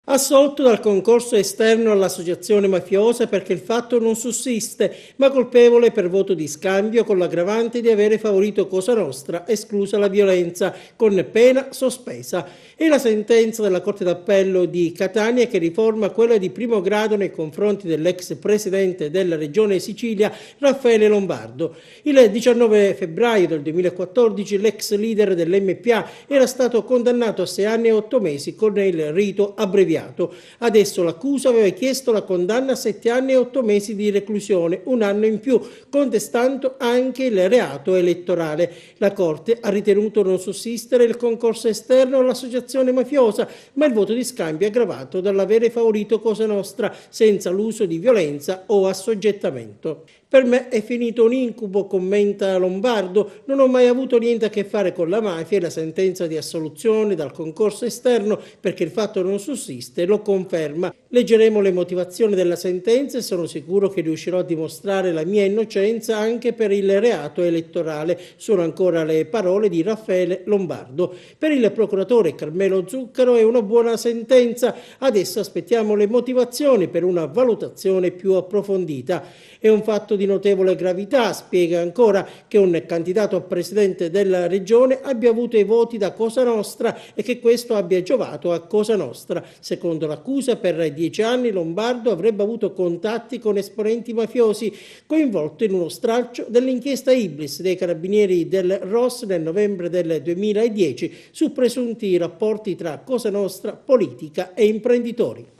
Assolto dal concorso esterno all'associazione mafiosa perché il fatto non sussiste, ma colpevole per voto di scambio con l'aggravante di avere favorito Cosa Nostra, esclusa la violenza, con pena sospesa. E la sentenza della Corte d'Appello di Catania che riforma quella di primo grado nei confronti dell'ex presidente della Regione Sicilia, Raffaele Lombardo. Il 19 febbraio del 2014 l'ex leader dell'MPA era stato condannato a 6 anni e 8 mesi con il rito abbreviato. Adesso l'accusa aveva chiesto la condanna a 7 anni e 8 mesi di reclusione, un anno in più, contestando anche il reato elettorale. La Corte ha ritenuto non sussistere il concorso esterno all'associazione mafiosa, ma il voto di scambio è aggravato dall'avere favorito Cosa Nostra senza l'uso di violenza o assoggettamento. Per me è finito un incubo, commenta Lombardo, non ho mai avuto niente a che fare con la mafia e la sentenza di assoluzione dal concorso esterno perché il fatto non sussiste lo conferma. Leggeremo le motivazioni della sentenza e sono sicuro che riuscirò a dimostrare la mia innocenza anche per il reato elettorale. Sono ancora le parole di Raffaele Lombardo. Per il procuratore Carmelo Zuccaro è una buona sentenza, adesso aspettiamo le motivazioni per una valutazione più approfondita. È un fatto di notevole gravità, spiega ancora, che un candidato a presidente della regione abbia avuto i voti da Cosa Nostra e che questo abbia giovato a Cosa Nostra. Secondo l'accusa, per 10 anni Lombardo avrebbe avuto contatti con esponenti mafiosi, coinvolto in uno stralcio dell'inchiesta Iblis dei carabinieri del ROS nel novembre del 2010 su presunti rapporti tra Cosa Nostra, politica e imprenditori.